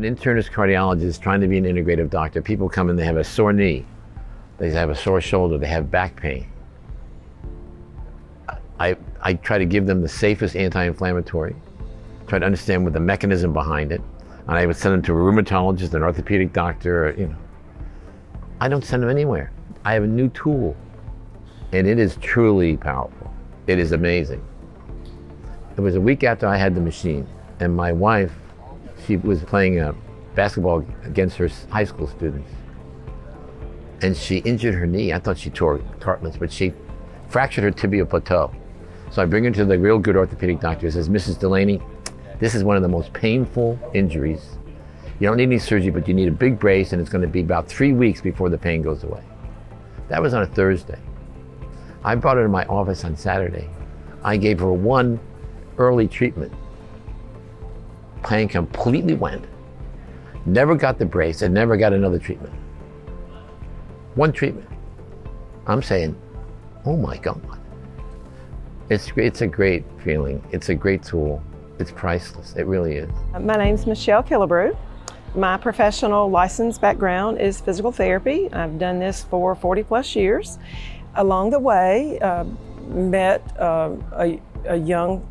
an internist cardiologist trying to be an integrative doctor. People come in, they have a sore knee, they have a sore shoulder, they have back pain. I try to give them the safest anti-inflammatory, try to understand what the mechanism behind it, and I would send them to a rheumatologist, an orthopedic doctor, or, I don't send them anywhere. I have a new tool, and it is truly powerful. It is amazing. It was a week after I had the machine, and my wife, she was playing basketball against her high school students, and she injured her knee. I thought she tore cartilage, but she fractured her tibial plateau. So I bring her to the real good orthopedic doctor. He says, Mrs. Delaney, this is one of the most painful injuries. You don't need any surgery, but you need a big brace, and it's going to be about 3 weeks before the pain goes away. That was on a Thursday. I brought her to my office on Saturday. I gave her one early treatment. Pain completely went. Never got the brace and never got another treatment. One treatment. I'm saying, oh my God. It's a great feeling. It's a great tool. It's priceless. It really is. My name's Michelle Killebrew. My professional license background is physical therapy. I've done this for 40 plus years. Along the way, met a young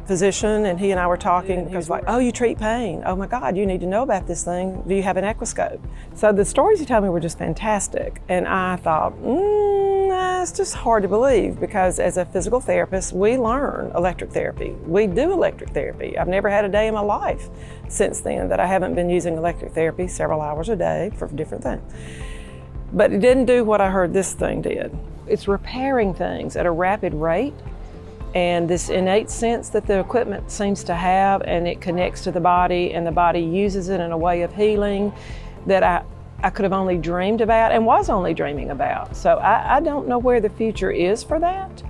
physician, and he and I were talking, and he was like, oh, you treat pain. Oh my God, you need to know about this thing. Do you have an Equiscope? So the stories he told me were just fantastic. And I thought, it's just hard to believe, because as a physical therapist, we learn electric therapy. We do electric therapy. I've never had a day in my life since then that I haven't been using electric therapy several hours a day for different things. But it didn't do what I heard this thing did. It's repairing things at a rapid rate, and this innate sense that the equipment seems to have, and it connects to the body, and the body uses it in a way of healing that I could have only dreamed about and was only dreaming about. So I don't know where the future is for that,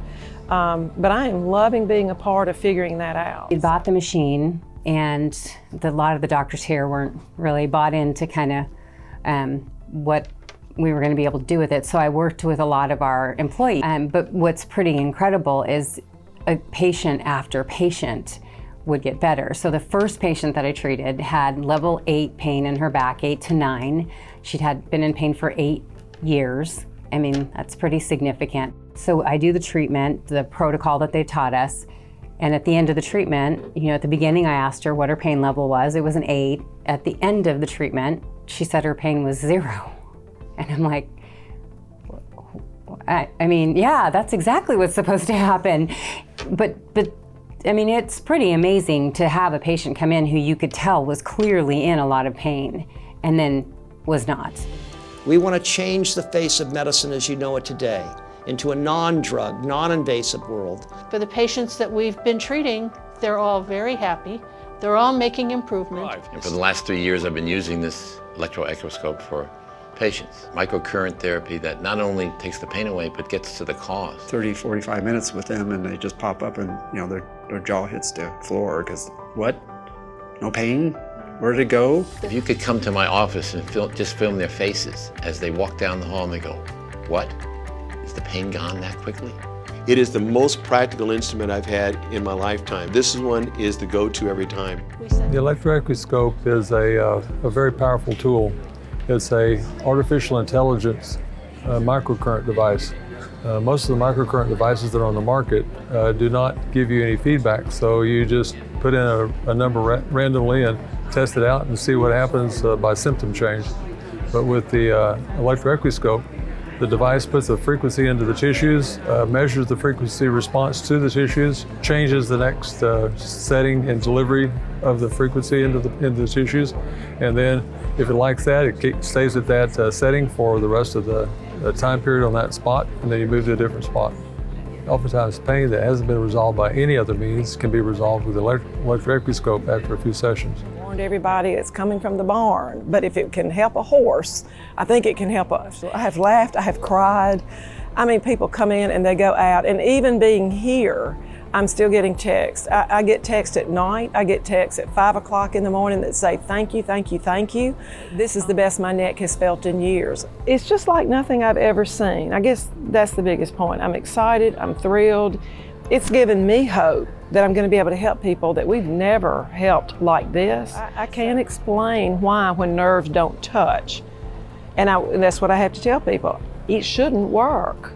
but I am loving being a part of figuring that out. We bought the machine, and a lot of the doctors here weren't really bought into kind of what we were going to be able to do with it. So I worked with a lot of our employees. But what's pretty incredible is a patient after patient would get better. So the first patient that I treated had level 8 pain in her back, 8 to 9. She'd been in pain for 8 years. I mean, that's pretty significant. So I do the treatment, the protocol that they taught us. And at the end of the treatment, at the beginning I asked her what her pain level was. It was an 8. At the end of the treatment, she said her pain was 0. And I'm like, I mean, yeah, that's exactly what's supposed to happen. But I mean, it's pretty amazing to have a patient come in who you could tell was clearly in a lot of pain and then was not. We want to change the face of medicine as you know it today into a non-drug, non-invasive world. For the patients that we've been treating, they're all very happy. They're all making improvement. And for the last 3 years, I've been using this Electro-Acuscope for patients. Microcurrent therapy that not only takes the pain away, but gets to the cause. 30, 45 minutes with them, and they just pop up and, their jaw hits the floor because, what? No pain? Where did it go? If you could come to my office and just film their faces as they walk down the hall and they go, what? Is the pain gone that quickly? It is the most practical instrument I've had in my lifetime. This one is the go-to every time. The Electro-Acuscope is a very powerful tool. It's a artificial intelligence microcurrent device. Most of the microcurrent devices that are on the market do not give you any feedback, so you just put in a number randomly and test it out and see what happens by symptom change. But with the Electro-Acuscope, the device puts a frequency into the tissues, measures the frequency response to the tissues, changes the next setting and delivery of the frequency into the tissues, and then if it likes that, it stays at that setting for the rest of the time period on that spot, and then you move to a different spot. Oftentimes, pain that hasn't been resolved by any other means can be resolved with the Electro-Acuscope after a few sessions. I warned everybody it's coming from the barn, but if it can help a horse, I think it can help us. I have laughed, I have cried. I mean, people come in and they go out, and even being here, I'm still getting texts. I get texts at night. I get texts at 5 o'clock in the morning that say, thank you, thank you, thank you. This is the best my neck has felt in years. It's just like nothing I've ever seen. I guess that's the biggest point. I'm excited, I'm thrilled. It's given me hope that I'm going to be able to help people that we've never helped like this. I can't explain why when nerves don't touch. And that's what I have to tell people. It shouldn't work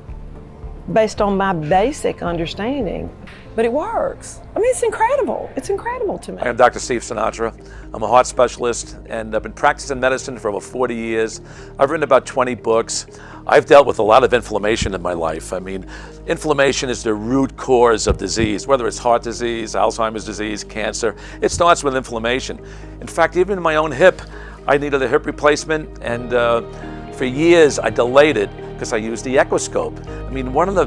based on my basic understanding, but it works. I mean, it's incredible. It's incredible to me. I am Dr. Steve Sinatra. I'm a heart specialist, and I've been practicing medicine for over 40 years. I've written about 20 books. I've dealt with a lot of inflammation in my life. I mean, inflammation is the root cause of disease, whether it's heart disease, Alzheimer's disease, cancer. It starts with inflammation. In fact, even in my own hip, I needed a hip replacement, and for years I delayed it because I used the Equiscope. I mean, one of the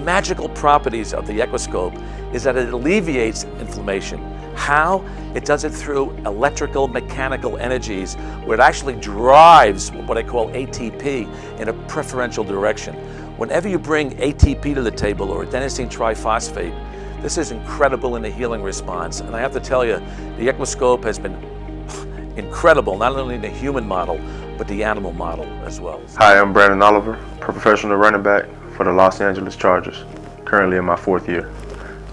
magical properties of the Equiscope is that it alleviates inflammation. How? It does it through electrical mechanical energies, where it actually drives what I call ATP in a preferential direction. Whenever you bring ATP to the table, or adenosine triphosphate, this is incredible in the healing response. And I have to tell you, the Equiscope has been incredible, not only in the human model, but the animal model as well. Hi, I'm Branden Oliver, professional running back for the Los Angeles Chargers, currently in my 4th year.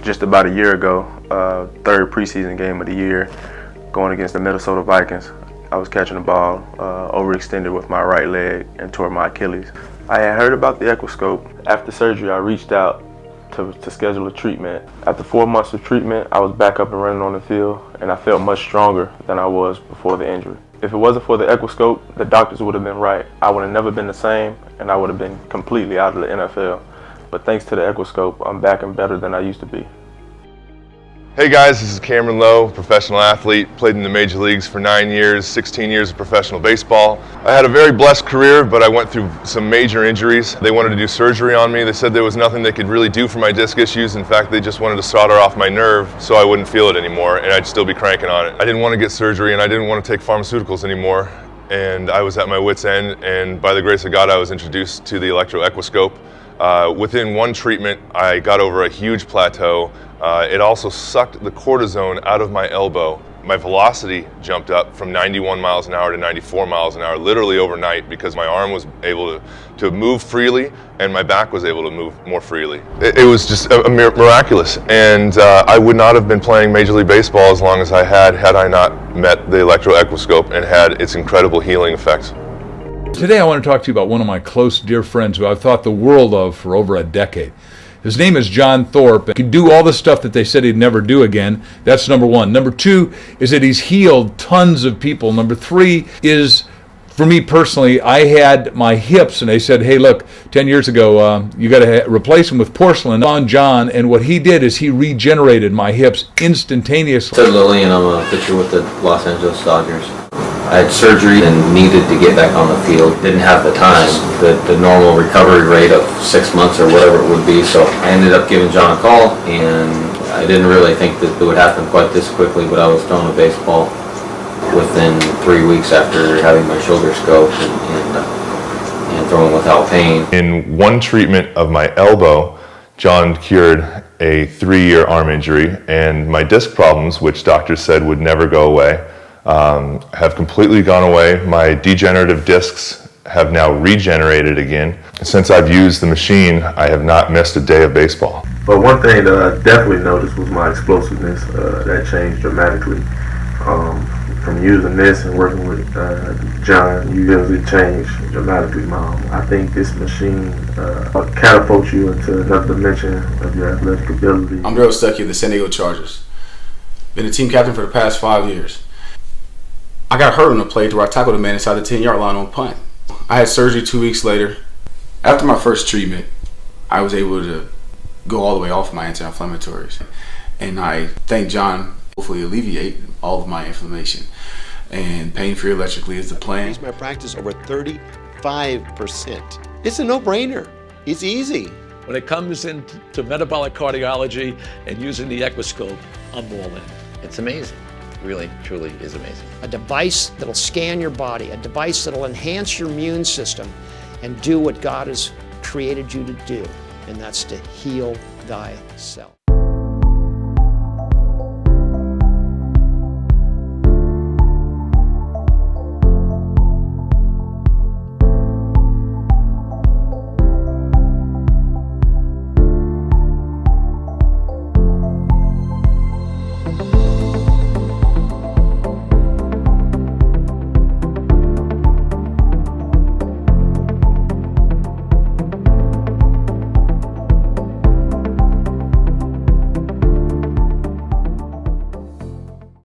Just about a year ago, 3rd preseason game of the year, going against the Minnesota Vikings, I was catching the ball, overextended with my right leg and tore my Achilles. I had heard about the Equiscope. After surgery, I reached out to schedule a treatment. After 4 months of treatment, I was back up and running on the field, and I felt much stronger than I was before the injury. If it wasn't for the Equiscope, the doctors would have been right. I would have never been the same, and I would have been completely out of the NFL. But thanks to the Equiscope, I'm back and better than I used to be. Hey guys, this is Kameron Loe, professional athlete, played in the major leagues for 9 years, 16 years of professional baseball. I had a very blessed career, but I went through some major injuries. They wanted to do surgery on me. They said there was nothing they could really do for my disc issues. In fact, they just wanted to solder off my nerve so I wouldn't feel it anymore and I'd still be cranking on it. I didn't want to get surgery and I didn't want to take pharmaceuticals anymore, and I was at my wit's end, and by the grace of God I was introduced to the Electro-Equiscope. Within one treatment, I got over a huge plateau. It also sucked the cortisone out of my elbow. My velocity jumped up from 91 miles an hour to 94 miles an hour, literally overnight, because my arm was able to move freely and my back was able to move more freely. It was just miraculous, and I would not have been playing Major League Baseball as long as I had I not met the Electro-Equiscope and had its incredible healing effects. Today I want to talk to you about one of my close dear friends who I've thought the world of for over a decade. His name is John Thorp. He can do all the stuff that they said he'd never do again. That's number one. Number two is that he's healed tons of people. Number three is, for me personally, I had my hips and they said, hey look, 10 years ago you got to replace them with porcelain. On John, and what he did is he regenerated my hips instantaneously. I'm Lilly and I'm a pitcher with the Los Angeles Dodgers. I had surgery and needed to get back on the field. Didn't have the time, the normal recovery rate of 6 months or whatever it would be. So I ended up giving John a call, and I didn't really think that it would happen quite this quickly, but I was throwing a baseball within 3 weeks after having my shoulder scoped and throwing without pain. In one treatment of my elbow, John cured a 3-year arm injury, and my disc problems, which doctors said would never go away, have completely gone away. My degenerative discs have now regenerated again. Since I've used the machine, I have not missed a day of baseball. But one thing that I definitely noticed was my explosiveness. That changed dramatically. From using this and working with John, you really changed dramatically, Mom. I think this machine catapults you into another dimension of your athletic ability. I'm Darrell Stuckey of the San Diego Chargers. Been a team captain for the past 5 years. I got hurt on a play where I tackled a man inside the 10-yard line on punt. I had surgery 2 weeks later. After my first treatment, I was able to go all the way off my anti-inflammatories. And I thank John, hopefully alleviate all of my inflammation. And pain-free electrically is the plan. Increased my practice over 35%. It's a no-brainer. It's easy. When it comes into metabolic cardiology and using the Equiscope, I'm all in. It's amazing. Really, truly is amazing. A device that'll scan your body, a device that'll enhance your immune system and do what God has created you to do, and that's to heal thyself.